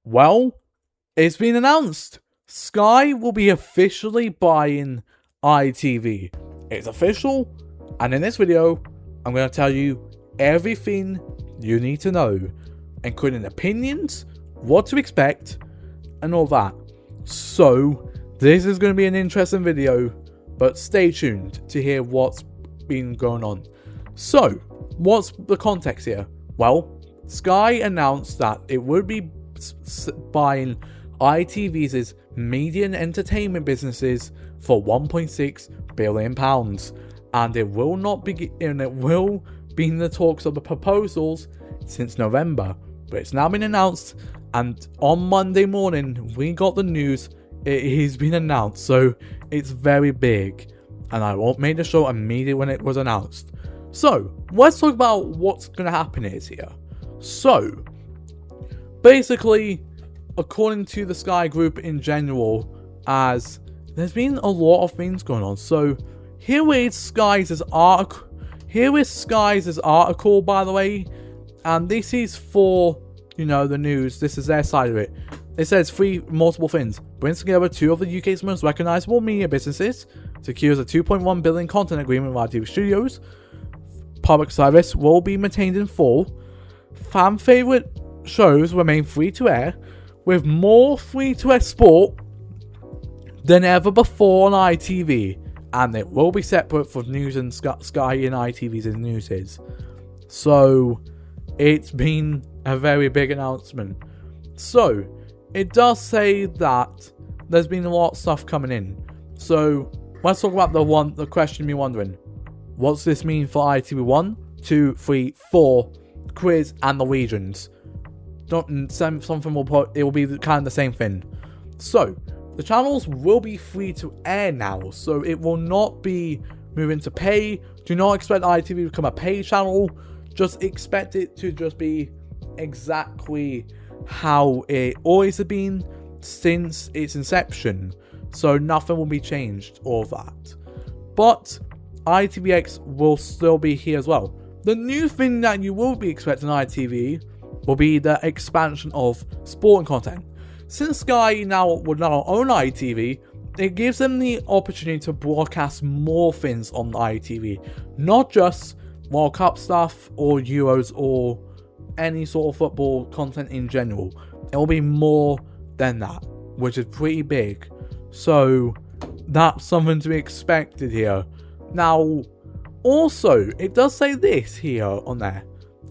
Well, it's been announced. Sky will be officially buying ITV. It's official, and in this video, I'm going to tell you everything you need to know, including opinions, what to expect, and all that. So, this is going to be an interesting video, but stay tuned to hear what's been going on. So, what's the context here? Well, Sky announced that it would be buying ITV's media and entertainment businesses for £1.6 billion, and it will not be, and it will be in the talks of the proposals since November, but it's now been announced, and on Monday morning we got the news it has been announced, so it's very big, and I made the show immediately when it was announced. So let's talk about what's going to happen here. So basically, according to the Sky Group in general, as there's been a lot of things going on. So here is Sky's article. By the way, and this is for, the news. This is their side of it. It says multiple things. Brings together two of the UK's most recognisable media businesses. Secures a £2.1 billion content agreement with ITV Studios. Public service will be maintained in full. Fan favourite shows remain free to air, with more free to air sport than ever before on ITV, and it will be separate for news and Sky and ITV's news. So it's been a very big announcement. So it does say that there's been a lot of stuff coming in. So let's talk about the question you're wondering. What's this mean for ITV 1, 2, 3, 4, quiz, and the regions? Something it will be kind of the same thing. So the channels will be free to air now, so it will not be moving to pay. Do not expect ITV to become a pay channel. Just expect it to just be exactly how it always has been since its inception. So nothing will be changed or that. But ITVX will still be here as well. The new thing that you will be expecting on ITV will be the expansion of sporting content. Since Sky would now own ITV, it gives them the opportunity to broadcast more things on ITV. Not just World Cup stuff or Euros or any sort of football content in general. It will be more than that, which is pretty big. So that's something to be expected here. Now, also, it does say this here on there,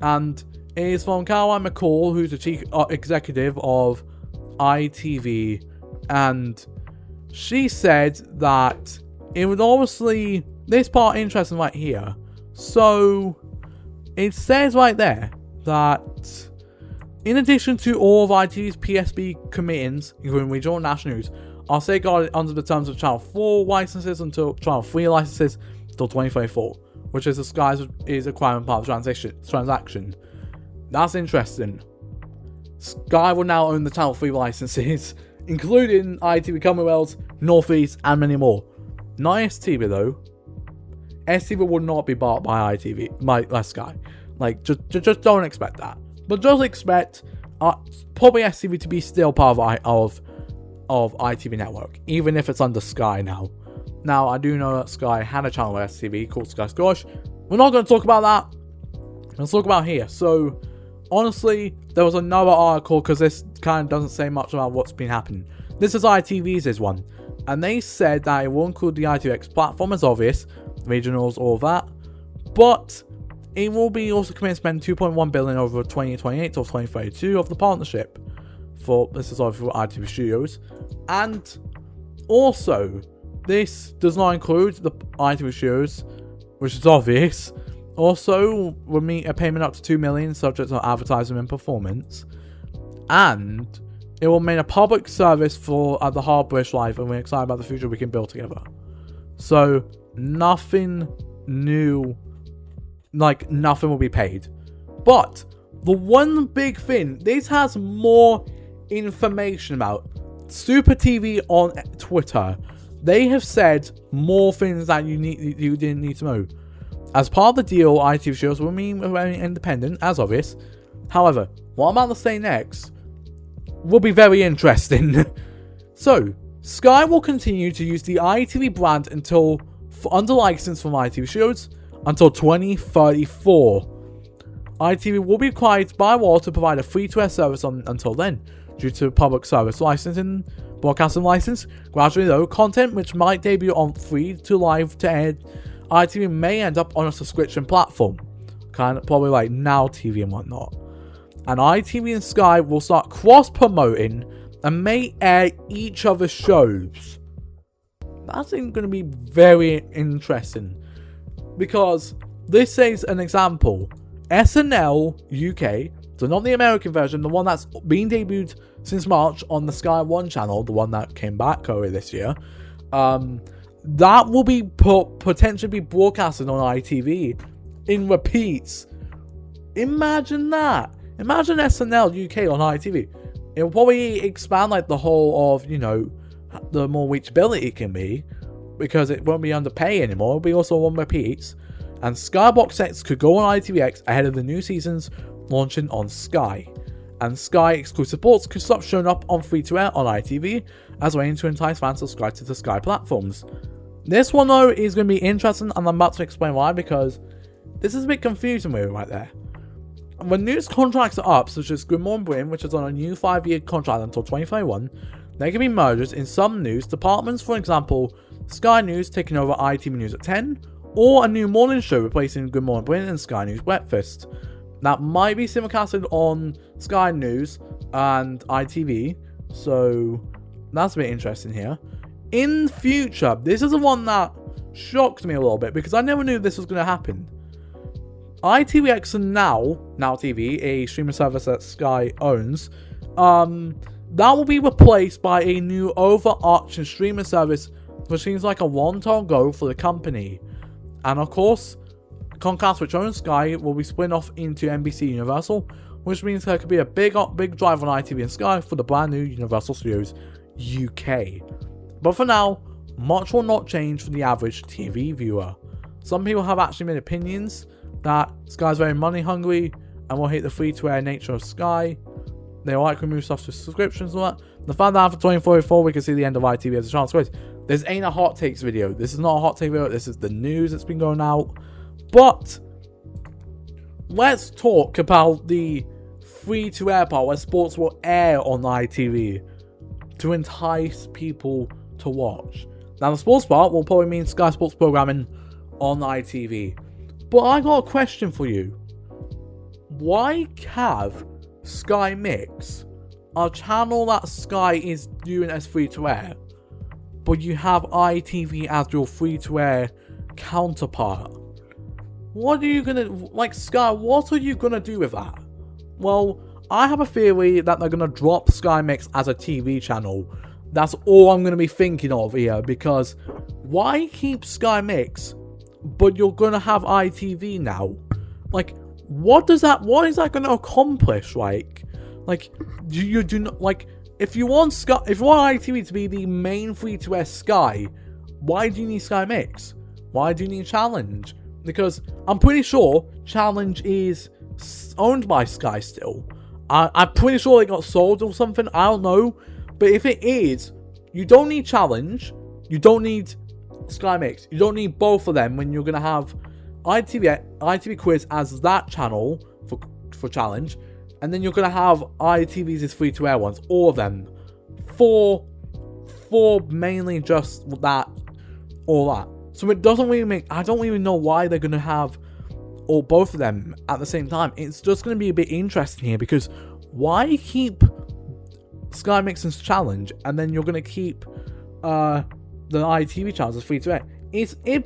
and it is from Caroline McCall, who's the chief executive of ITV, and she said that it would obviously, this part interesting right here. So it says right there that in addition to all of ITV's PSB commitments, including regional and national news, are safeguarded under the terms of Channel 4 licenses until Channel 3 licenses until 2024, which is the Sky is acquiring part of the transaction. That's interesting. Sky will now own the Channel 3 licenses, including ITV Commonwealth, North East, and many more. Not STV though. STV will not be bought by ITV, by Sky. Just don't expect that. But just expect probably STV to be still part of ITV Network, even if it's under Sky now. Now, I do know that Sky had a channel with STV called Sky Squash. We're not going to talk about that. Let's talk about here. So, honestly, there was another article, because this kind of doesn't say much about what's been happening. This is ITV's one. And they said that it will include the ITVX platform, as obvious, regionals, all that. But it will be also committed to spend $2.1 billion over 2028 to 2032 of the partnership. This is obviously for ITV Studios. And also, this does not include the ITV Studios, which is obvious. Also, will meet a payment up to $2 million subject to advertising and performance. And it will mean a public service for the Hard British Life, and we're excited about the future we can build together. So, nothing new, nothing will be paid. But the one big thing, this has more information about Super TV on Twitter. They have said more things that you didn't need to know. As part of the deal, ITV shows will remain independent, as obvious. However, what I'm about to say next will be very interesting. So, Sky will continue to use the ITV brand under license from ITV shows until 2034. ITV will be required by law to provide a free-to-air service until then, due to public service licensing, broadcasting license. Gradually, though, content which might debut on free-to-live-to-air ITV may end up on a subscription platform, kind of probably like Now TV and whatnot. And ITV and Sky will start cross-promoting and may air each other's shows. That's going to be very interesting, because this is an example. SNL UK, so not the American version, the one that's been debuted since March on the Sky One channel, the one that came back earlier this year, that will be potentially be broadcasted on ITV in repeats. Imagine that. Imagine SNL UK on ITV. It will probably expand like the whole of, the more reachability it can be, because it won't be under pay anymore. It'll be also on repeats. And Skybox sets could go on ITVX ahead of the new seasons launching on Sky. And Sky exclusive sports could stop showing up on free-to-air on ITV as a way to entice fans to subscribe to the Sky platforms. This one, though, is going to be interesting, and I'm about to explain why, because this is a bit confusing with it right there. When news contracts are up, such as Good Morning Britain, which is on a new 5-year contract until 2021, there can be mergers in some news departments. For example, Sky News taking over ITV News at 10, or a new morning show replacing Good Morning Britain and Sky News Breakfast. That might be simulcasted on Sky News and ITV, so that's a bit interesting here. In future, this is the one that shocked me a little bit, because I never knew this was going to happen. ITVX and Now TV, a streaming service that Sky owns, that will be replaced by a new overarching streaming service, which seems like a one-time goal for the company. And of course, Comcast, which owns Sky, will be split off into NBC Universal, which means there could be a big drive on ITV and Sky for the brand new Universal Studios UK. But for now, much will not change for the average TV viewer. Some people have actually made opinions that Sky is very money hungry and will hate the free-to-air nature of Sky. They will like remove stuff to subscriptions and all that. The fact that after 2044 we can see the end of ITV as a chance. This ain't a hot takes video. This is not a hot take video. This is the news that's been going out. But let's talk about the free-to-air part where sports will air on ITV to entice people to watch. Now, the sports part will probably mean Sky Sports programming on ITV. But I got a question for you. Why have Sky Mix, a channel that Sky is doing as free-to-air, but you have ITV as your free-to-air counterpart? What are you gonna, Sky, what are you gonna do with that? Well, I have a theory that they're gonna drop Sky Mix as a TV channel. That's all I'm gonna be thinking of here, because why keep Sky Mix, but you're gonna have ITV now? What is that gonna accomplish? You do not, if you want ITV to be the main free-to-air Sky, why do you need Sky Mix? Why do you need Challenge? Because I'm pretty sure Challenge is owned by Sky still. I'm pretty sure it got sold or something. I don't know. But if it is, you don't need Challenge. You don't need Sky Mix. You don't need both of them when you're going to have ITV Quiz as that channel for Challenge. And then you're going to have ITV's as free-to-air ones. All of them. For mainly just that. All that. So it doesn't really make... I don't even know why they're going to have both of them at the same time. It's just going to be a bit interesting here, because why keep Sky Mixon's Challenge and then you're going to keep the ITV channels as free-to-air? It's a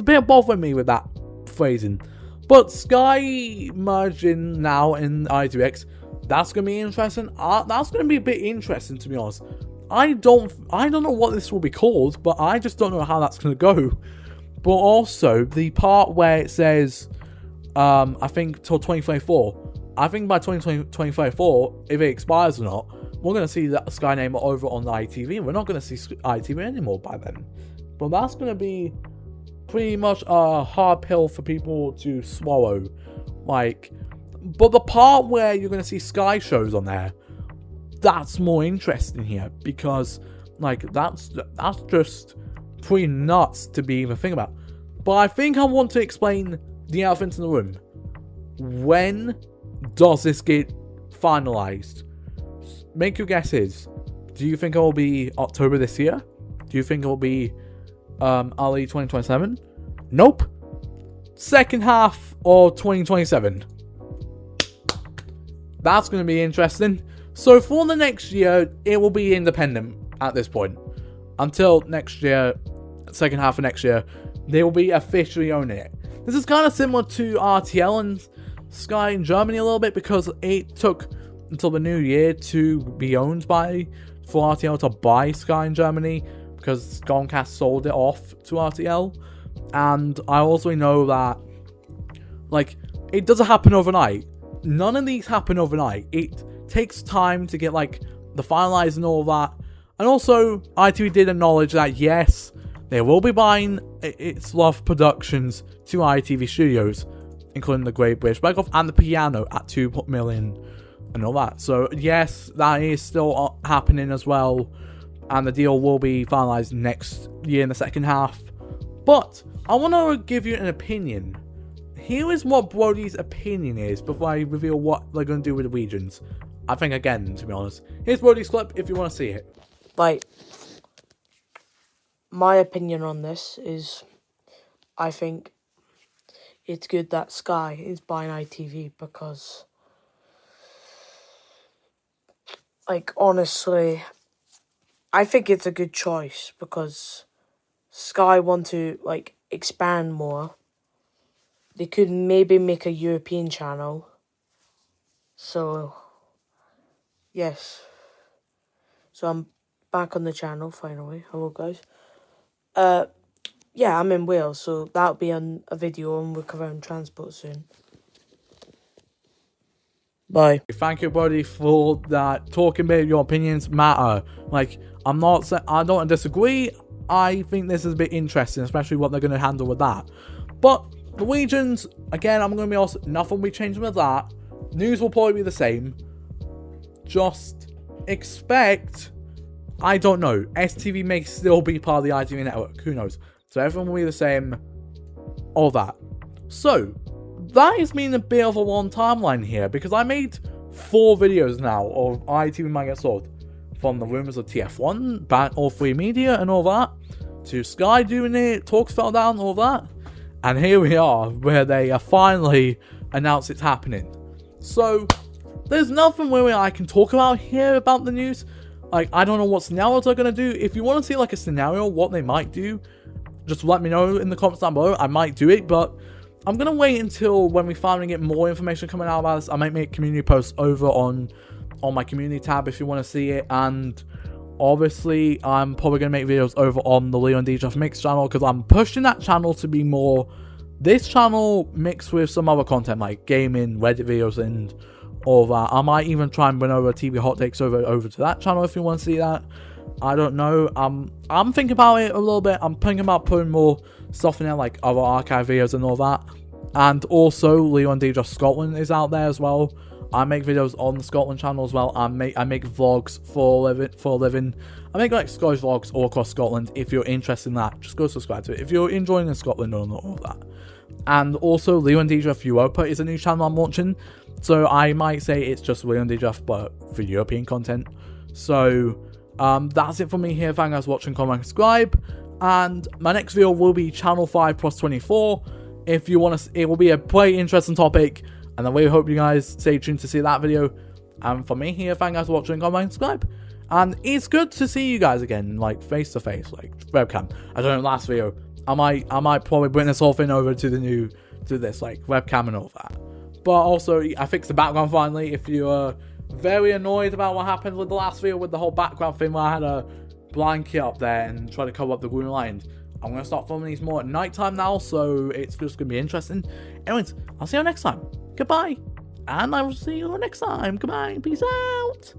bit bothering me with that phrasing. But Sky merging now in ITVX, that's going to be interesting. That's going to be a bit interesting, to be honest. I don't know what this will be called, but I just don't know how that's going to go. But also, the part where it says, I think till 2024, I think by 2024, if it expires or not, we're going to see that Sky name over on the ITV. We're not going to see ITV anymore by then. But that's going to be pretty much a hard pill for people to swallow. But the part where you're going to see Sky shows on there, that's more interesting here, because like that's just pretty nuts to be even thinking about. But I think I want to explain the elephant in the room. When does this get finalized? Make your guesses. Do you think it will be October this year? Do you think it will be early 2027? Nope. Second half of 2027. That's going to be interesting. So for the next year, it will be independent at this point. Until next year, second half of next year, they will be officially owning it. This is kind of similar to RTL and Sky in Germany a little bit, because it took until the new year to be owned for RTL to buy Sky in Germany, because Comcast sold it off to RTL. And I also know that, like, it doesn't happen overnight. None of these happen overnight. It takes time to get, like, the finalized and all that. And also, ITV did acknowledge that, yes, they will be buying its Love Productions to ITV Studios, including the Great British Bake Off and the piano at 2 million and all that. So, yes, that is still happening as well. And the deal will be finalized next year in the second half. But I want to give you an opinion. Here is what Brody's opinion is before I reveal what they're going to do with the regions. I think, again, to be honest. Here's Brody's clip if you want to see it. Like, my opinion on this is, I think it's good that Sky is buying ITV, because, like, honestly, I think it's a good choice, because Sky want to, like, expand more. They could maybe make a European channel. So, yes. So I'm back on the channel finally. Hello guys. Yeah, I'm in Wales, so that'll be on a video on recovering transport soon. Bye. Thank you, Brody, for that. Talking about your opinions matter. Like, I don't disagree. I think this is a bit interesting, especially what they're going to handle with that. But the regions, again, I'm going to be honest, nothing will be changing with that. News will probably be the same. Just expect, I don't know, STV may still be part of the ITV network. Who knows? So everyone will be the same. All that. So, that has been a bit of a long timeline here, because I made 4 videos now of ITV might get sold. From the rumours of TF1, All Free Media and all that, to Sky doing it, talks fell down, all that. And here we are, where they finally announced it's happening. So, there's nothing really I can talk about here about the news. Like, I don't know what scenarios they're going to do. If you want to see, like, a scenario, what they might do, just let me know in the comments down below. I might do it, but I'm going to wait until when we finally get more information coming out about this. I might make community posts over on my community tab if you want to see it. And obviously, I'm probably going to make videos over on the LelandDJF Mix channel, because I'm pushing that channel to be more this channel mixed with some other content like gaming, Reddit videos, and all that. I might even try and bring over TV hot takes over to that channel if you want to see that. I don't know. I'm thinking about it a little bit. I'm thinking about putting more stuff in there, like other archive videos and all that. And also, LelandDJF Scotland is out there as well. I make videos on the Scotland channel as well. I make vlogs for a living. I make like Scottish vlogs all across Scotland. If you're interested in that, just go subscribe to it. If you're enjoying Scotland or not, all that. And also, LelandDJF Europa is a new channel I'm launching. So I might say it's just LelandDJF, but for European content. So that's it for me here. Thank you guys for watching, comment, subscribe. And my next video will be Channel 5 plus 24. If you want to, it will be a pretty interesting topic. And I really hope you guys stay tuned to see that video. And for me here, thank you guys for watching, comment, subscribe. And it's good to see you guys again, like face to face, like webcam. I don't know, last video, I might probably bring this whole thing over to this like webcam and all that. But also, I fixed the background finally. If you are very annoyed about what happened with the last video with the whole background thing where I had a blanket up there and try to cover up the green line, I'm going to start filming these more at night time now, so it's just going to be interesting. Anyways, I'll see you next time. Goodbye. And I will see you next time. Goodbye. Peace out.